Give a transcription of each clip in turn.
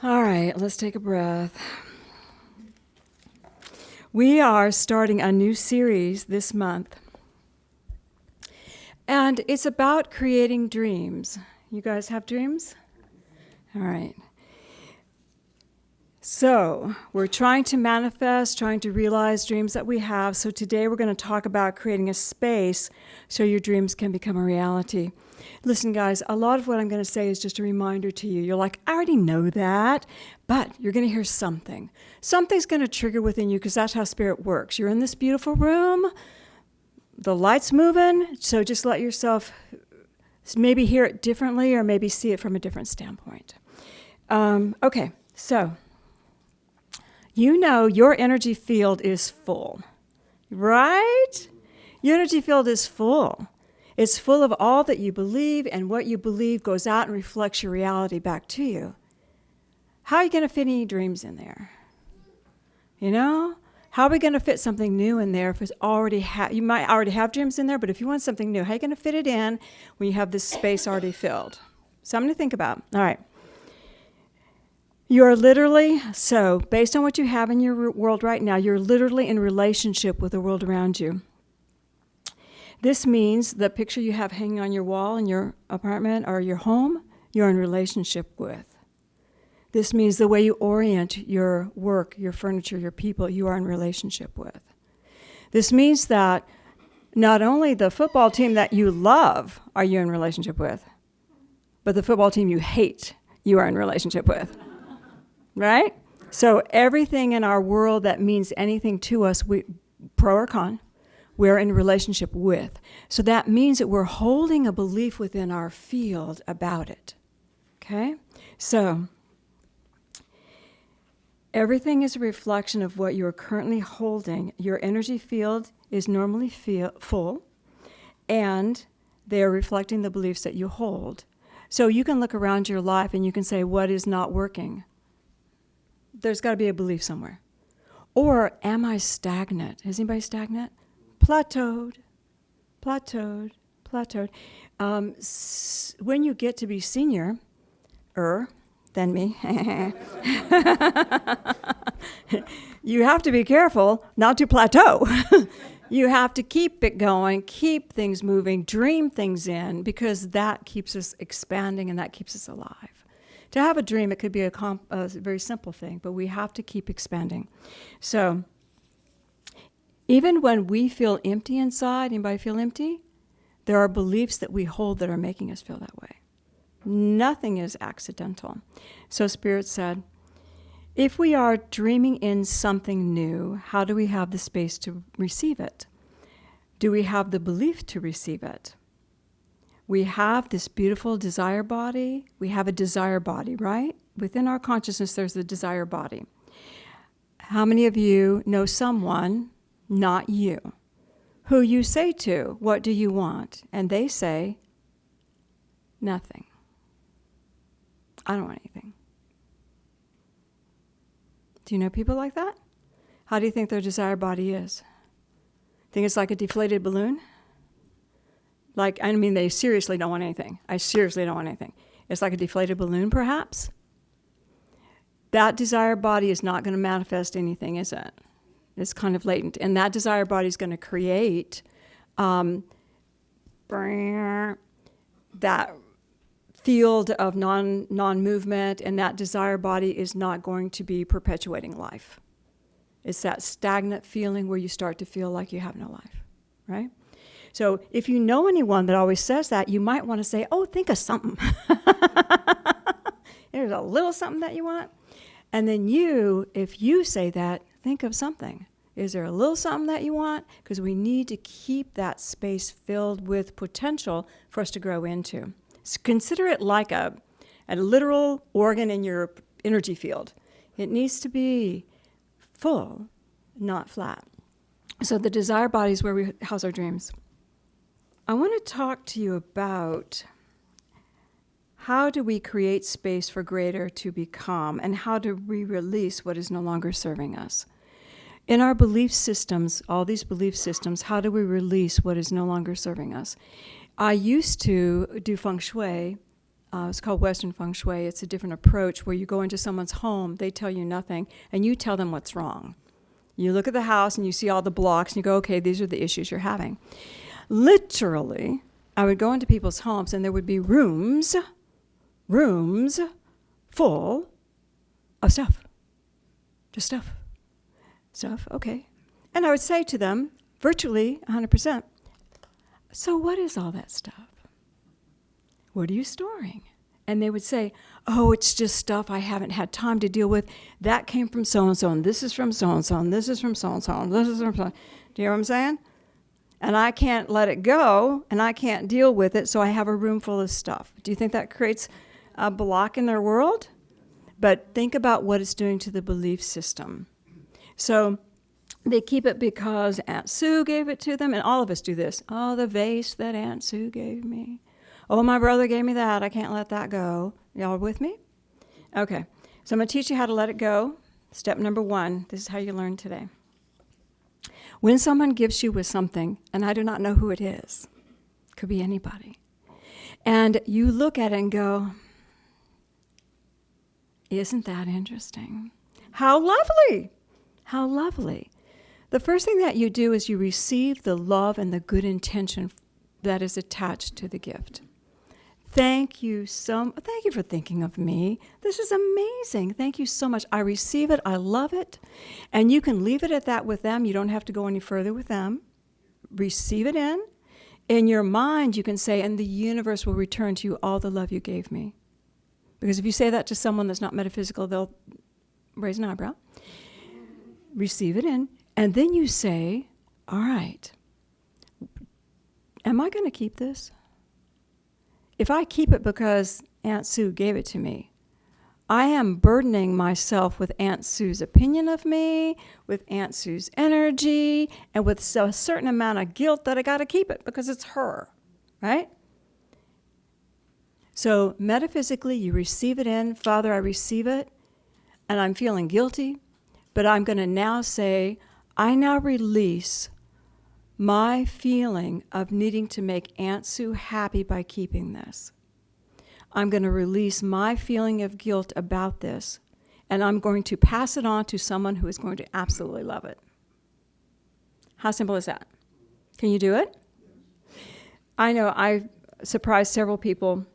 All right, let's take a breath. We are starting a new series this month, and it's about creating dreams. You guys have dreams? All right. So, we're trying to manifest, trying to realize dreams that we have. So today we're going to talk about creating a space so your dreams can become a reality. Listen, guys, a lot of what I'm going to say is just a reminder to you. You're like, I already know that, but you're going to hear something. Something's going to trigger within you because that's how spirit works. You're in this beautiful room, the light's moving, so just let yourself maybe hear it differently or maybe see it from a different standpoint. Okay, so you know your energy field is full, right? Your energy field is full. It's full of all that you believe, and what you believe goes out and reflects your reality back to you. How are you going to fit any dreams in there? You know? How are we going to fit something new in there if it's already you might already have dreams in there, but if you want something new, how are you going to fit it in when you have this space already filled? Something to think about. All right. You're literally, so based on what you have in your world right now, you're literally in relationship with the world around you. This means the picture you have hanging on your wall in your apartment or your home, you're in relationship with. This means the way you orient your work, your furniture, your people, you are in relationship with. This means that not only the football team that you love are you in relationship with, but the football team you hate, you are in relationship with. Right? So everything in our world that means anything to us, pro or con, we're in relationship with. So that means that we're holding a belief within our field about it. Okay? So everything is a reflection of what you're currently holding. Your energy field is normally full, and they are reflecting the beliefs that you hold. So you can look around your life and you can say, what is not working? There's got to be a belief somewhere. Or am I stagnant? Is anybody stagnant? Plateaued. When you get to be senior, than me, you have to be careful not to plateau. You have to keep it going, keep things moving, dream things in, because that keeps us expanding and that keeps us alive. To have a dream, it could be a very simple thing, but we have to keep expanding. So even when we feel empty inside, anybody feel empty? There are beliefs that we hold that are making us feel that way. Nothing is accidental. So Spirit said, if we are dreaming in something new, how do we have the space to receive it? Do we have the belief to receive it? We have this beautiful desire body. We have a desire body, right? Within our consciousness, there's the desire body. How many of you know someone, not you, who you say to, what do you want? And they say, nothing. I don't want anything. Do you know people like that? How do you think their desire body is? Think it's like a deflated balloon? They seriously don't want anything. I seriously don't want anything. It's like a deflated balloon, perhaps? That desire body is not going to manifest anything, is it? It's kind of latent. And that desire body is going to create that field of non-movement, and that desire body is not going to be perpetuating life. It's that stagnant feeling where you start to feel like you have no life, right? So if you know anyone that always says that, you might want to say, oh, think of something. There's a little something that you want. And then if you say that, think of something. Is there a little something that you want? Because we need to keep that space filled with potential for us to grow into. So consider it like a literal organ in your energy field. It needs to be full, not flat. So the desire body is where we house our dreams. I want to talk to you about how do we create space for greater to become, and how do we release what is no longer serving us? In our belief systems, all these belief systems, how do we release what is no longer serving us? I used to do feng shui It's called Western Feng Shui. It's a different approach where you go into someone's home, they tell you nothing, and you tell them what's wrong. You look at the house and you see all the blocks and you go, okay, these are the issues you're having. Literally, I would go into people's homes and there would be rooms full of stuff. Just stuff. Stuff, okay. And I would say to them, virtually 100%, so what is all that stuff? What are you storing? And they would say, oh, it's just stuff I haven't had time to deal with. That came from so-and-so, and this is from so-and-so, and this is from so-and-so, and this is from so-and-so. Do you hear what I'm saying? And I can't let it go, and I can't deal with it, so I have a room full of stuff. Do you think that creates a block in their world? But think about what it's doing to the belief system. So they keep it because Aunt Sue gave it to them, and all of us do this. Oh, the vase that Aunt Sue gave me. Oh, my brother gave me that. I can't let that go. Y'all with me? Okay. So I'm going to teach you how to let it go. Step number 1. This is how you learn today. When someone gives you with something, and I do not know who it is, could be anybody, and you look at it and go, isn't that interesting? How lovely! How lovely. The first thing that you do is you receive the love and the good intention that is attached to the gift. Thank you for thinking of me. This is amazing. Thank you so much. I receive it. I love it. And you can leave it at that with them. You don't have to go any further with them. Receive it in. In your mind, you can say, and the universe will return to you all the love you gave me. Because if you say that to someone that's not metaphysical, they'll raise an eyebrow. Receive it in. And then you say, all right, am I going to keep this? If I keep it because Aunt Sue gave it to me, I am burdening myself with Aunt Sue's opinion of me, with Aunt Sue's energy, and with a certain amount of guilt that I got to keep it because it's her, right? So metaphysically, you receive it in. Father, I receive it, and I'm feeling guilty, but I'm going to now say, I now release my feeling of needing to make Aunt Sue happy by keeping this. I'm going to release my feeling of guilt about this, and I'm going to pass it on to someone who is going to absolutely love it. How simple is that? Can you do it? I know I've surprised several people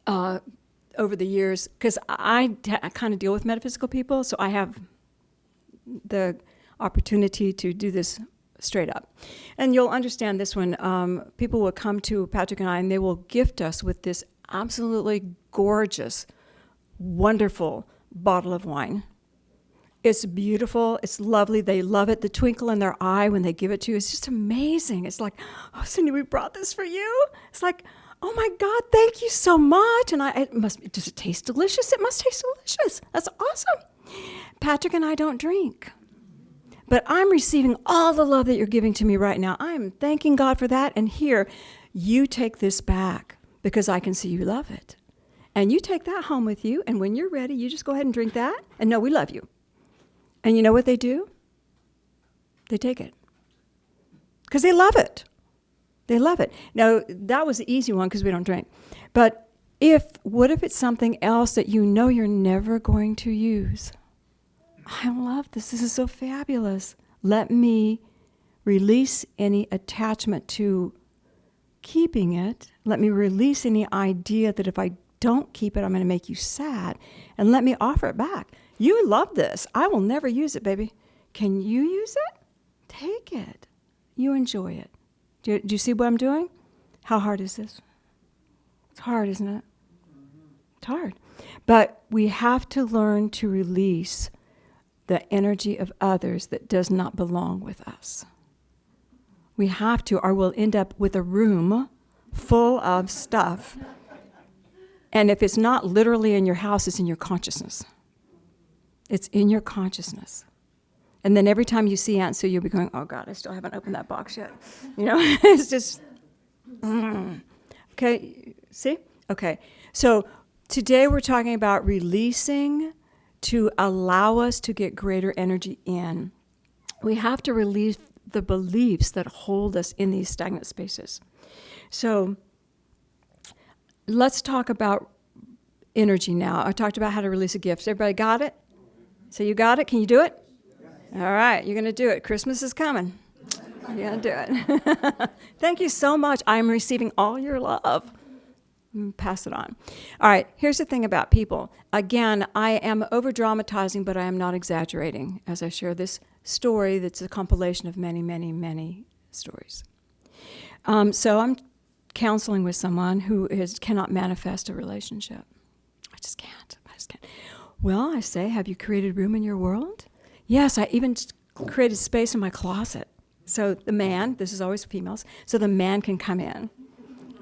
over the years, because I kind of deal with metaphysical people, so I have the opportunity to do this straight up. And you'll understand this when people will come to Patrick and I, and they will gift us with this absolutely gorgeous, wonderful bottle of wine. It's beautiful. It's lovely. They love it. The twinkle in their eye when they give it to you is just amazing. It's like, oh, Cindy, we brought this for you. It's like, oh my God, thank you so much. And does it taste delicious? It must taste delicious. That's awesome. Patrick and I don't drink. But I'm receiving all the love that you're giving to me right now. I'm thanking God for that. And here, you take this back because I can see you love it. And you take that home with you. And when you're ready, you just go ahead and drink that. And know we love you. And you know what they do? They take it. Because they love it. They love it. Now, that was the easy one because we don't drink. But what if it's something else that you know you're never going to use? I love this. This is so fabulous. Let me release any attachment to keeping it. Let me release any idea that if I don't keep it, I'm going to make you sad. And let me offer it back. You love this. I will never use it, baby. Can you use it? Take it. You enjoy it. Do you see what I'm doing? How hard is this? It's hard, isn't it? It's hard. But we have to learn to release the energy of others that does not belong with us. We have to, or we'll end up with a room full of stuff. And if it's not literally in your house, it's in your consciousness. It's in your consciousness. And then every time you see Aunt Sue, you'll be going, oh God, I still haven't opened that box yet. You know, it's just, Okay, see? Okay, so today we're talking about releasing to allow us to get greater energy in. We have to release the beliefs that hold us in these stagnant spaces. So let's talk about energy now. I talked about how to release a gift. Everybody got it? So you got it? Can you do it? All right, you're going to do it. Christmas is coming. You're going to do it. Thank you so much. I'm receiving all your love. Pass it on. All right, here's the thing about people. Again, I am over-dramatizing, but I am not exaggerating as I share this story that's a compilation of many, many, many stories. So I'm counseling with someone who cannot manifest a relationship. I just can't. Well, I say, have you created room in your world? Yes, I even created space in my closet. So the man, this is always females, so the man can come in.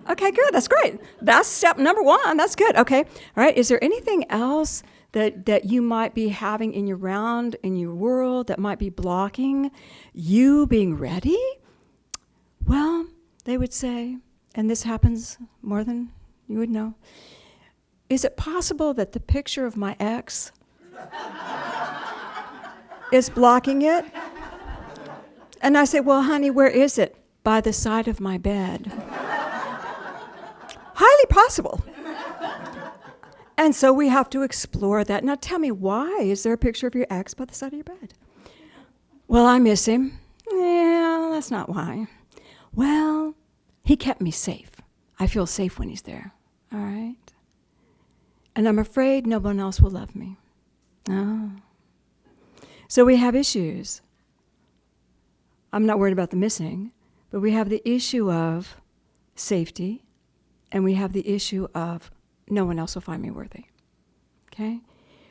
Okay, good. That's great. That's step number 1. That's good. Okay. All right. Is there anything else that you might be having in your world that might be blocking you being ready? Well, they would say, and this happens more than you would know, is it possible that the picture of my ex is blocking it? And I say, well, honey, where is it? By the side of my bed. Highly possible. And so we have to explore that. Now tell me, why is there a picture of your ex by the side of your bed? Well, I miss him. Yeah, that's not why. Well, he kept me safe. I feel safe when he's there. All right? And I'm afraid no one else will love me. Oh. So we have issues. I'm not worried about the missing, but we have the issue of safety. And we have the issue of no one else will find me worthy. Okay?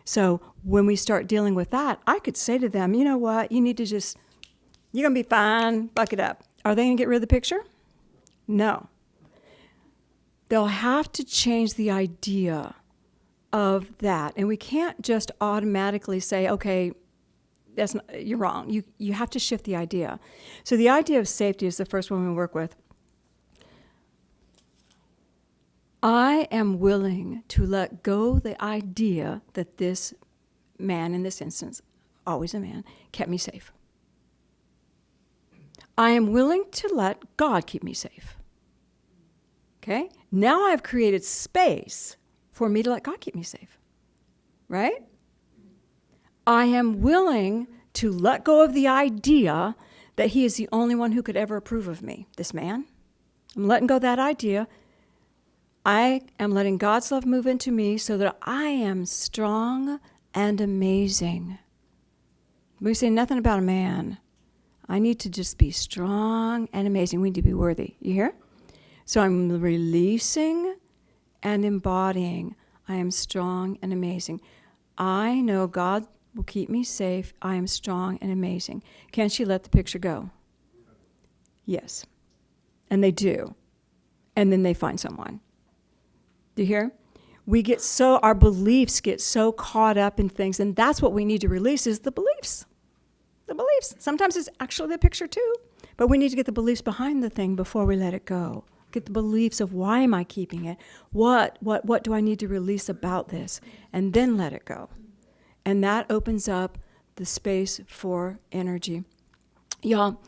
So when we start dealing with that, I could say to them, you know what? You need to you're going to be fine. Buck it up. Are they going to get rid of the picture? No. They'll have to change the idea of that. And we can't just automatically say, okay, you're wrong. You have to shift the idea. So the idea of safety is the first one we work with. I am willing to let go the idea that this man, in this instance, always a man, kept me safe. I am willing to let God keep me safe. Okay? Now I've created space for me to let God keep me safe. Right? I am willing to let go of the idea that he is the only one who could ever approve of me, this man. I'm letting go of that idea. I am letting God's love move into me so that I am strong and amazing. We say nothing about a man. I need to just be strong and amazing. We need to be worthy. You hear? So I'm releasing and embodying. I am strong and amazing. I know God will keep me safe. I am strong and amazing. Can she let the picture go? Yes. And they do. And then they find someone. Do you hear? Our beliefs get so caught up in things, and that's what we need to release is the beliefs. The beliefs. Sometimes it's actually the picture too, but we need to get the beliefs behind the thing before we let it go. Get the beliefs of why am I keeping it? What do I need to release about this? And then let it go. And that opens up the space for energy. Y'all,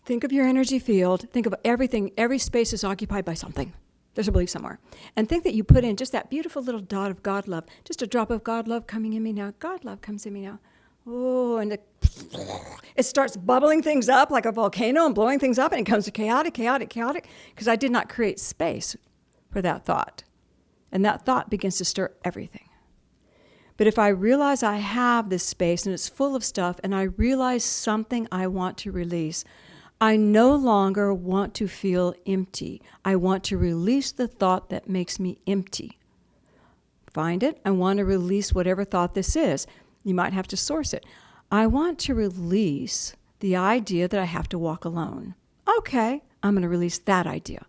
think of your energy field. Think of everything. Every space is occupied by something. There's a belief somewhere. And think that you put in just that beautiful little dot of God love, just a drop of God love coming in me now. God love comes in me now. Oh, and it starts bubbling things up like a volcano and blowing things up, and it comes to chaotic, because I did not create space for that thought. And that thought begins to stir everything. But if I realize I have this space and it's full of stuff, and I realize something I want to release, I no longer want to feel empty. I want to release the thought that makes me empty. Find it. I want to release whatever thought this is. You might have to source it. I want to release the idea that I have to walk alone. Okay, I'm going to release that idea.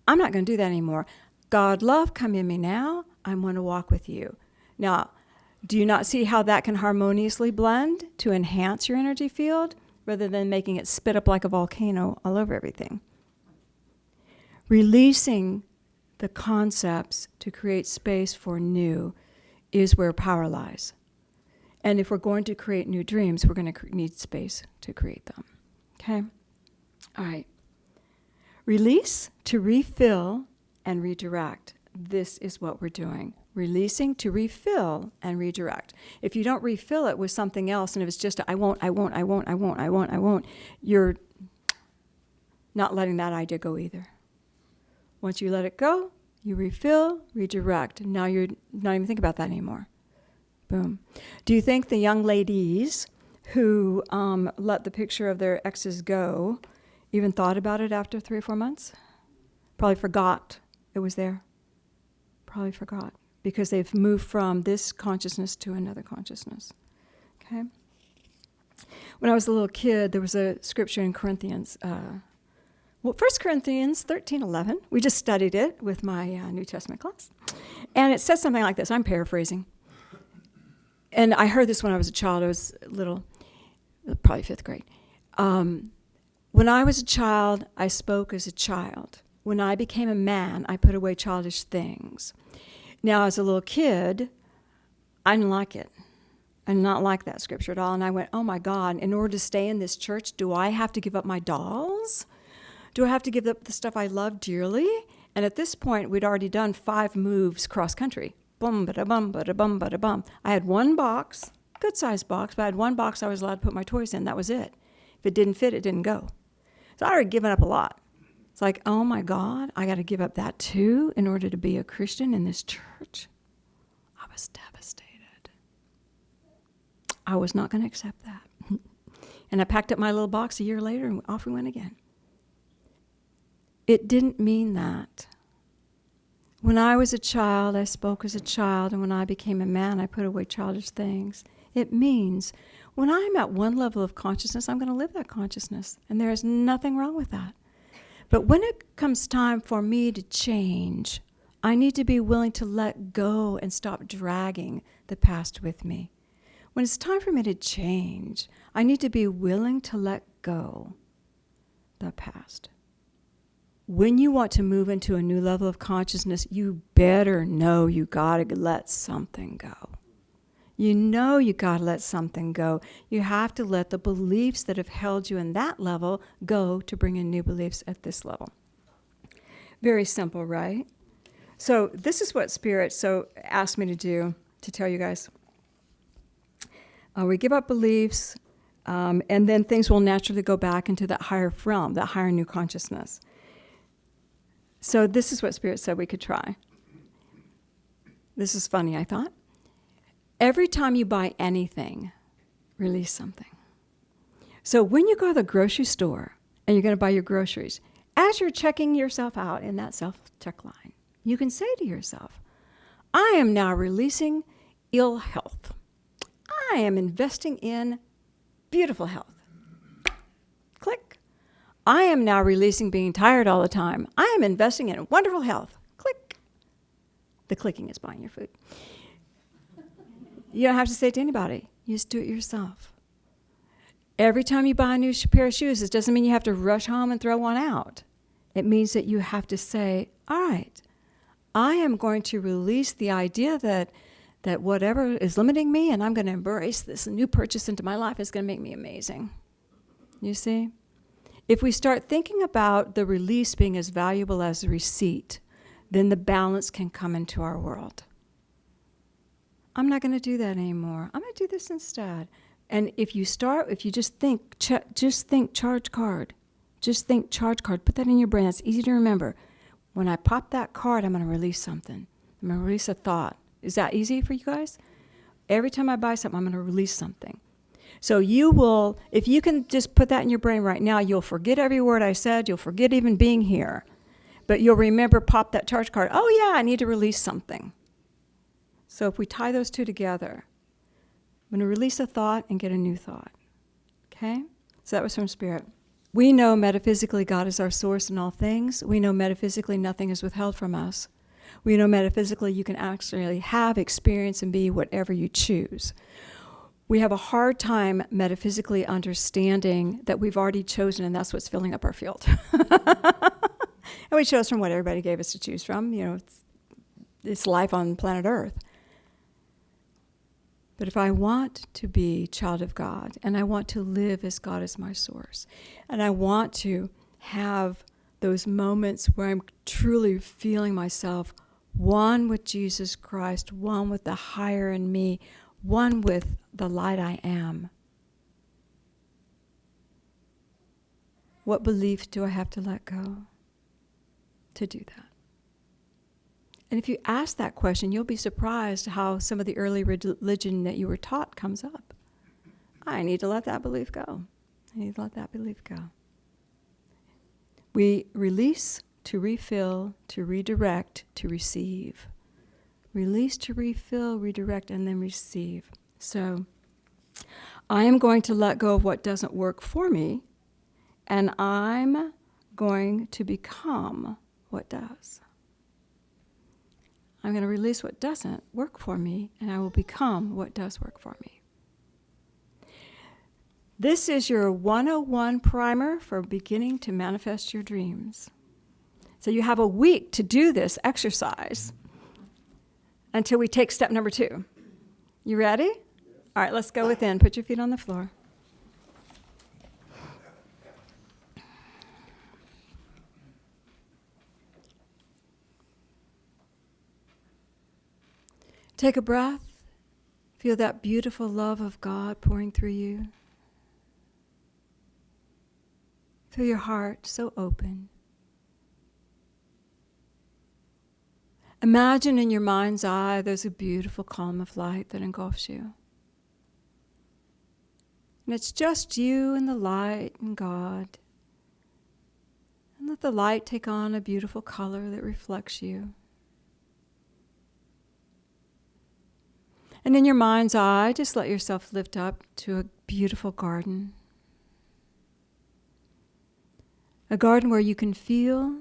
I'm not going to do that anymore. God, love, come in me now. I want to walk with you. Now, do you not see how that can harmoniously blend to enhance your energy field rather than making it spit up like a volcano all over everything? Releasing the concepts to create space for new is where power lies. And if we're going to create new dreams, we're going to need space to create them. Okay? All right. Release to refill and redirect. this is what we're doing. Releasing to refill and redirect. If you don't refill it with something else, and if it's just I won't, you're not letting that idea go either. Once you let it go, you refill, redirect. Now you're not even thinking about that anymore. Boom. Do you think the young ladies who let the picture of their exes go even thought about it after 3 or 4 months? Probably forgot it was there. Probably forgot. Because they've moved from this consciousness to another consciousness. Okay? When I was a little kid, there was a scripture in Corinthians. 1 Corinthians 13:11. We just studied it with my New Testament class. And it says something like this. I'm paraphrasing. And I heard this when I was a child. I was little, probably 5th grade. When I was a child, I spoke as a child. When I became a man, I put away childish things. Now, as a little kid, I didn't like it. I did not like that scripture at all. And I went, oh my God, in order to stay in this church, do I have to give up my dolls? Do I have to give up the stuff I love dearly? And at this point, we'd already done 5 moves cross country. Bum, bada, bum, bada, bum, bada, bum. I had one box, good sized box, but I had one box I was allowed to put my toys in. That was it. If it didn't fit, it didn't go. So I already given up a lot. It's like, oh my God, I got to give up that too in order to be a Christian in this church. I was devastated. I was not going to accept that. And I packed up my little box a year later and off we went again. It didn't mean that. When I was a child, I spoke as a child, and when I became a man, I put away childish things. It means when I'm at one level of consciousness, I'm going to live that consciousness, and there is nothing wrong with that. But when it comes time for me to change, I need to be willing to let go and stop dragging the past with me. When it's time for me to change, I need to be willing to let go the past. When you want to move into a new level of consciousness, you better know you got to let something go. You know you got to let something go. You have to let the beliefs that have held you in that level go to bring in new beliefs at this level. Very simple, right? So this is what Spirit asked me to do, to tell you guys. We give up beliefs, and then things will naturally go back into that higher realm, that higher new consciousness. So this is what Spirit said we could try. This is funny, I thought. Every time you buy anything, release something. So when you go to the grocery store and you're going to buy your groceries, as you're checking yourself out in that self-check line, you can say to yourself, I am now releasing ill health. I am investing in beautiful health. Click. I am now releasing being tired all the time. I am investing in wonderful health. Click. The clicking is buying your food. You don't have to say it to anybody. You just do it yourself. Every time you buy a new pair of shoes, it doesn't mean you have to rush home and throw one out. It means that you have to say, all right, I am going to release the idea that whatever is limiting me, and I'm going to embrace this new purchase into my life is going to make me amazing. You see? If we start thinking about the release being as valuable as the receipt, then the balance can come into our world. I'm not going to do that anymore. I'm going to do this instead. And if you just think charge card. Just think charge card. Put that in your brain. That's easy to remember. When I pop that card, I'm going to release something. I'm going to release a thought. Is that easy for you guys? Every time I buy something, I'm going to release something. So you will, if you can just put that in your brain right now, you'll forget every word I said. You'll forget even being here. But you'll remember, pop that charge card. Oh, yeah, I need to release something. So if we tie those two together, I'm going to release a thought and get a new thought. Okay? So that was from Spirit. We know metaphysically God is our source in all things. We know metaphysically nothing is withheld from us. We know metaphysically you can actually have, experience, and be whatever you choose. We have a hard time metaphysically understanding that we've already chosen, and that's what's filling up our field. And we chose from what everybody gave us to choose from. You know, it's life on planet Earth. But if I want to be child of God, and I want to live as God is my source, and I want to have those moments where I'm truly feeling myself one with Jesus Christ, one with the higher in me, one with the light I am. What belief do I have to let go to do that? And if you ask that question, you'll be surprised how some of the early religion that you were taught comes up. I need to let that belief go. I need to let that belief go. We release to refill, to redirect, to receive. Release to refill, redirect, and then receive. So I am going to let go of what doesn't work for me, and I'm going to become what does. I'm going to release what doesn't work for me, and I will become what does work for me. This is your 101 primer for beginning to manifest your dreams. So you have a week to do this exercise until we take step number 2. You ready? All right, let's go within. Put your feet on the floor. Take a breath. Feel that beautiful love of God pouring through you. Feel your heart so open. Imagine in your mind's eye there's a beautiful column of light that engulfs you. And it's just you and the light and God. And let the light take on a beautiful color that reflects you. And in your mind's eye, just let yourself lift up to a beautiful garden. A garden where you can feel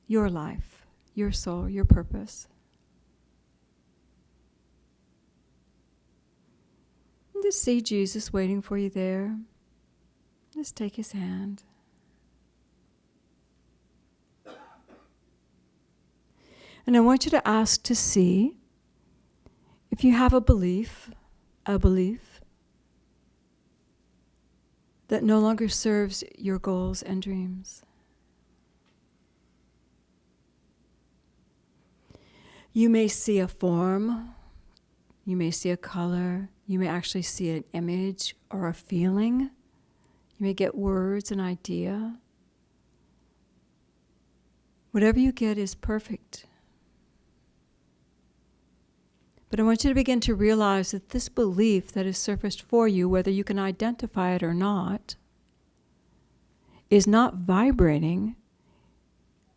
your life, your soul, your purpose. And just see Jesus waiting for you there. Just take his hand. And I want you to ask to see if you have a belief that no longer serves your goals and dreams. You may see a form, you may see a color, you may actually see an image or a feeling. You may get words, an idea. Whatever you get is perfect. But I want you to begin to realize that this belief that is surfaced for you, whether you can identify it or not, is not vibrating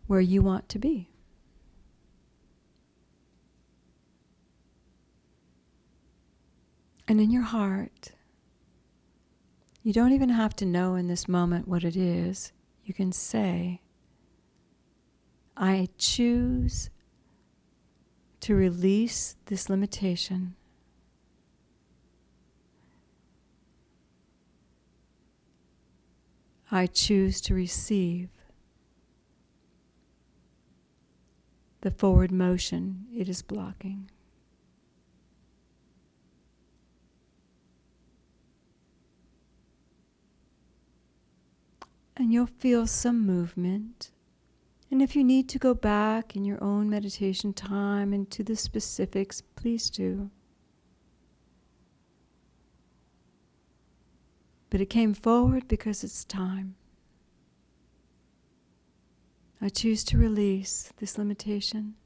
where you want to be. And in your heart, you don't even have to know in this moment what it is. You can say, I choose to release this limitation. I choose to receive the forward motion it is blocking. And you'll feel some movement. And if you need to go back in your own meditation time into the specifics, please do. But it came forward because it's time. I choose to release this limitation.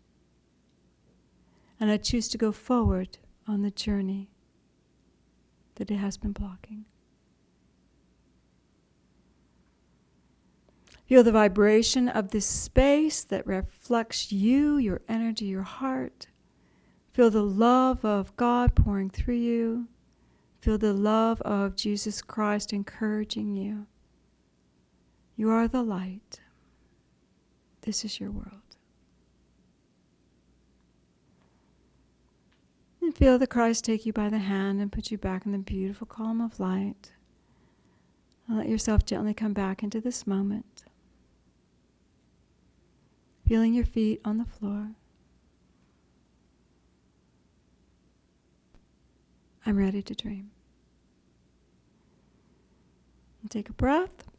And I choose to go forward on the journey that it has been blocking. Feel the vibration of this space that reflects you, your energy, your heart. Feel the love of God pouring through you. Feel the love of Jesus Christ encouraging you. You are the light. This is your world. And feel the Christ take you by the hand and put you back in the beautiful column of light. And let yourself gently come back into this moment. Feeling your feet on the floor. I'm ready to dream. And take a breath.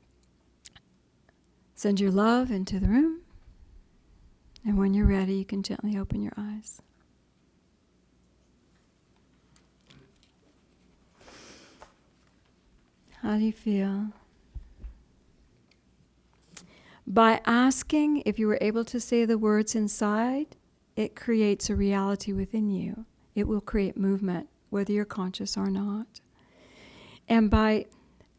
Send your love into the room. And when you're ready, you can gently open your eyes. How do you feel? By asking, if you were able to say the words inside, it creates a reality within you. It will create movement, whether you're conscious or not. And by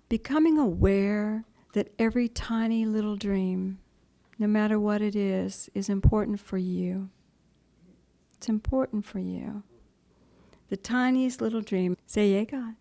becoming aware that every tiny little dream, no matter what it is important for you. It's important for you. The tiniest little dream, say, "Yeah, God."